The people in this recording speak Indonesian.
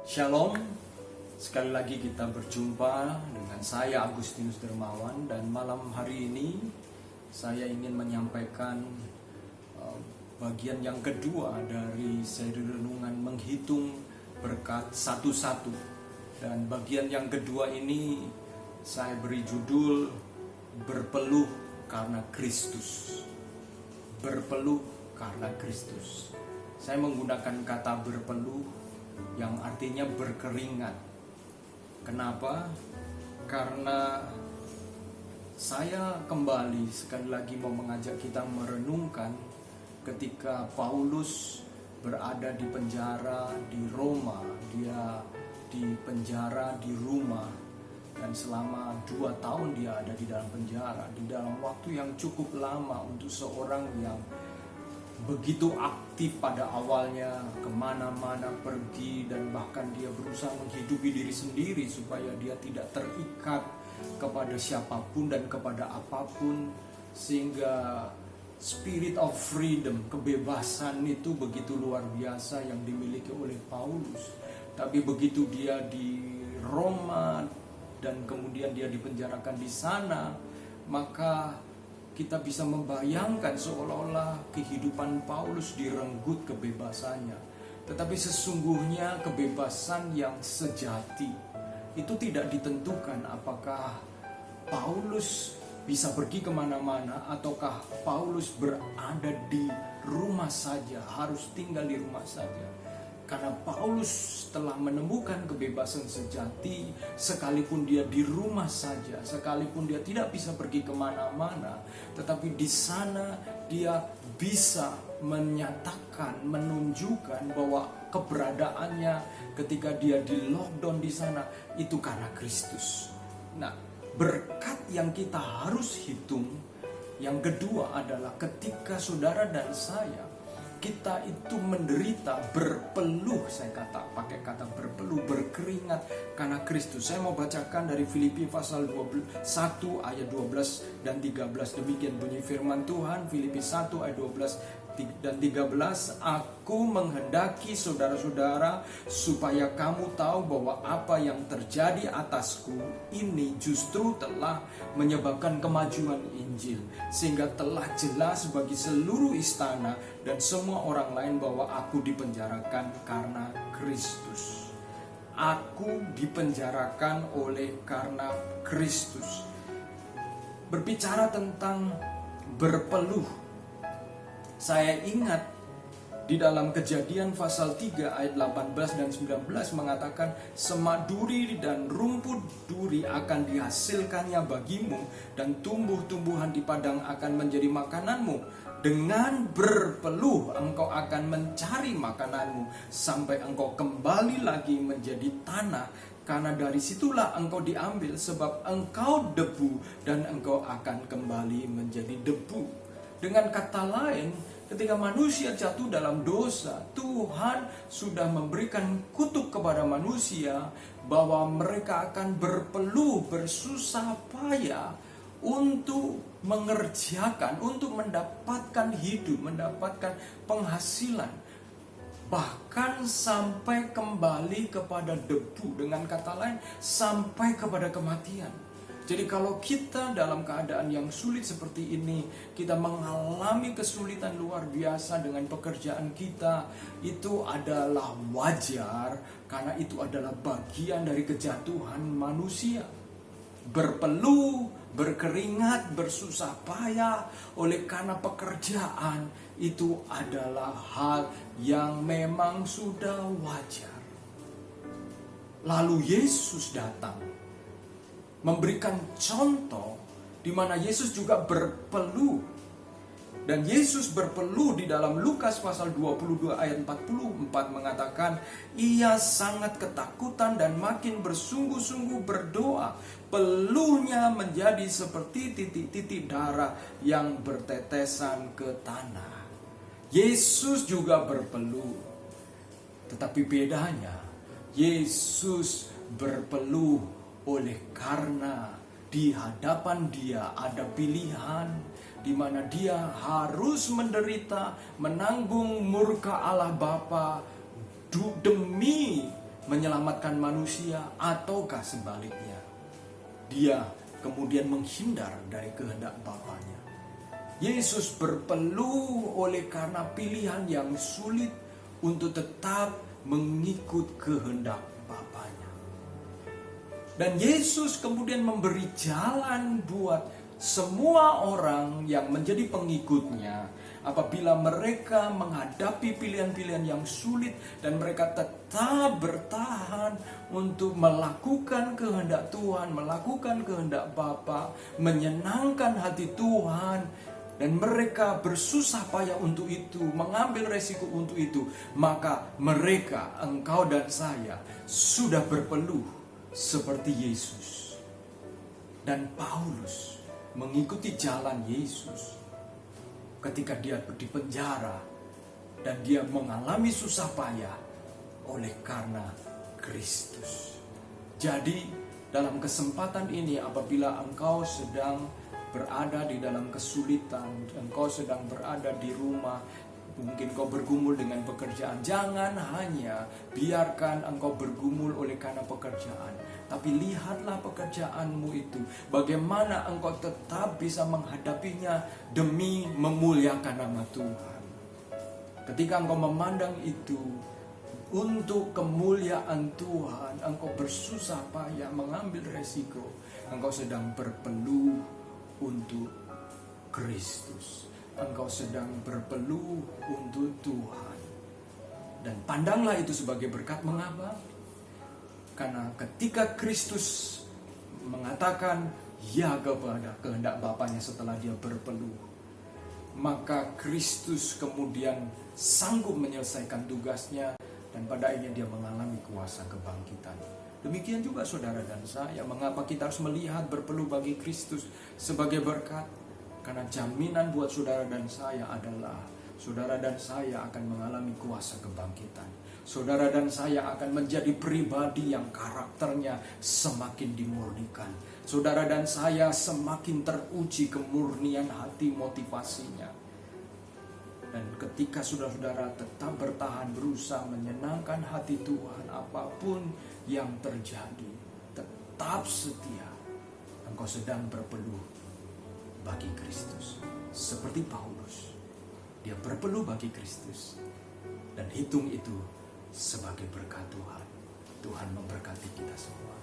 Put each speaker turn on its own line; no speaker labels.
Shalom, sekali lagi kita berjumpa dengan saya Agustinus Dermawan, dan malam hari ini saya ingin menyampaikan bagian yang kedua dari seri renungan menghitung berkat satu-satu. Dan bagian yang kedua ini saya beri judul Berpeluh karena Kristus. Berpeluh karena Kristus. Saya menggunakan kata berpeluh yang artinya berkeringat. Kenapa? Karena saya kembali sekali lagi mau mengajak kita merenungkan ketika Paulus berada di penjara di Roma. Dia di penjara di rumah, dan selama 2 tahun dia ada di dalam penjara, di dalam waktu yang cukup lama untuk seorang yang begitu aktif pada awalnya, kemana-mana pergi, dan bahkan dia berusaha menghidupi diri sendiri supaya dia tidak terikat kepada siapapun dan kepada apapun, sehingga spirit of freedom, kebebasan itu begitu luar biasa yang dimiliki oleh Paulus. Tapi begitu dia di Roma dan kemudian dia dipenjarakan di sana, maka kita bisa membayangkan seolah-olah kehidupan Paulus direnggut kebebasannya. Tetapi sesungguhnya kebebasan yang sejati itu tidak ditentukan apakah Paulus bisa pergi kemana-mana ataukah Paulus berada di rumah saja, harus tinggal di rumah saja. Karena Paulus telah menemukan kebebasan sejati, sekalipun dia di rumah saja, sekalipun dia tidak bisa pergi kemana-mana, tetapi di sana dia bisa menyatakan, menunjukkan bahwa keberadaannya ketika dia di lockdown di sana itu karena Kristus. Nah, berkat yang kita harus hitung yang kedua adalah ketika saudara dan saya kita itu menderita, berpeluh, pakai kata berpeluh, berkeringat karena Kristus. Saya mau bacakan dari Filipi pasal 1 ayat 12 dan 13. Demikian bunyi firman Tuhan, Filipi 1 ayat 12 dan 13. Aku menghendaki saudara-saudara supaya kamu tahu bahwa apa yang terjadi atasku ini justru telah menyebabkan kemajuan Injil, sehingga telah jelas bagi seluruh istana dan semua orang lain bahwa aku dipenjarakan karena Kristus. Aku dipenjarakan karena Kristus. Berbicara tentang berpeluh, saya ingat di dalam Kejadian pasal 3 ayat 18 dan 19 mengatakan, semak duri dan rumput duri akan dihasilkannya bagimu, dan tumbuh-tumbuhan di padang akan menjadi makananmu. Dengan berpeluh engkau akan mencari makananmu sampai engkau kembali lagi menjadi tanah, karena dari situlah engkau diambil, sebab engkau debu dan engkau akan kembali menjadi debu. Dengan kata lain, ketika manusia jatuh dalam dosa, Tuhan sudah memberikan kutuk kepada manusia bahwa mereka akan berpeluh, bersusah payah untuk mengerjakan, untuk mendapatkan hidup, mendapatkan penghasilan, bahkan sampai kembali kepada debu. Dengan kata lain, sampai kepada kematian. Jadi kalau kita dalam keadaan yang sulit seperti ini, kita mengalami kesulitan luar biasa dengan pekerjaan kita, itu adalah wajar, karena itu adalah bagian dari kejatuhan manusia. Berpeluh, berkeringat, bersusah payah oleh karena pekerjaan, itu adalah hal yang memang sudah wajar. Lalu Yesus datang memberikan contoh di mana Yesus juga berpeluh. Dan Yesus berpeluh di dalam Lukas pasal 22 ayat 44 mengatakan, ia sangat ketakutan dan makin bersungguh-sungguh berdoa. Peluhnya menjadi seperti titik-titik darah yang bertetesan ke tanah. Yesus juga berpeluh. Tetapi bedanya, Yesus berpeluh oleh karena di hadapan dia ada pilihan di mana dia harus menderita, menanggung murka Allah Bapa demi menyelamatkan manusia, ataukah sebaliknya dia kemudian menghindar dari kehendak Bapanya. Yesus berpeluh oleh karena pilihan yang sulit untuk tetap mengikut kehendak Bapanya. Dan Yesus kemudian memberi jalan buat semua orang yang menjadi pengikutnya apabila mereka menghadapi pilihan-pilihan yang sulit dan mereka tetap bertahan untuk melakukan kehendak Tuhan, melakukan kehendak Bapa, menyenangkan hati Tuhan, dan mereka bersusah payah untuk itu, mengambil resiko untuk itu, maka mereka, engkau dan saya, sudah berpeluh seperti Yesus. Dan Paulus mengikuti jalan Yesus ketika dia di penjara dan dia mengalami susah payah oleh karena Kristus. Jadi dalam kesempatan ini, apabila engkau sedang berada di dalam kesulitan, engkau sedang berada di rumah, mungkin kau bergumul dengan pekerjaan, jangan hanya biarkan engkau bergumul oleh karena pekerjaan, tapi lihatlah pekerjaanmu itu, bagaimana engkau tetap bisa menghadapinya demi memuliakan nama Tuhan. Ketika engkau memandang itu untuk kemuliaan Tuhan, engkau bersusah payah mengambil resiko, engkau sedang berpeluh untuk Kristus, engkau sedang berpeluh untuk Tuhan. Dan pandanglah itu sebagai berkat. Mengapa? Karena ketika Kristus mengatakan ya kepada kehendak Bapanya setelah dia berpeluh, maka Kristus kemudian sanggup menyelesaikan tugasnya, dan pada akhirnya dia mengalami kuasa kebangkitan. Demikian juga saudara dan saya. Mengapa kita harus melihat berpeluh bagi Kristus sebagai berkat? Karena jaminan buat saudara dan saya adalah saudara dan saya akan mengalami kuasa kebangkitan. Saudara dan saya akan menjadi pribadi yang karakternya semakin dimurnikan. Saudara dan saya semakin teruji kemurnian hati motivasinya. Dan ketika saudara-saudara tetap bertahan, berusaha menyenangkan hati Tuhan, apapun yang terjadi, tetap setia, engkau sedang berpeluh bagi Kristus. Seperti Paulus, dia berpeluh bagi Kristus, dan hitung itu sebagai berkat Tuhan. Tuhan memberkati kita semua.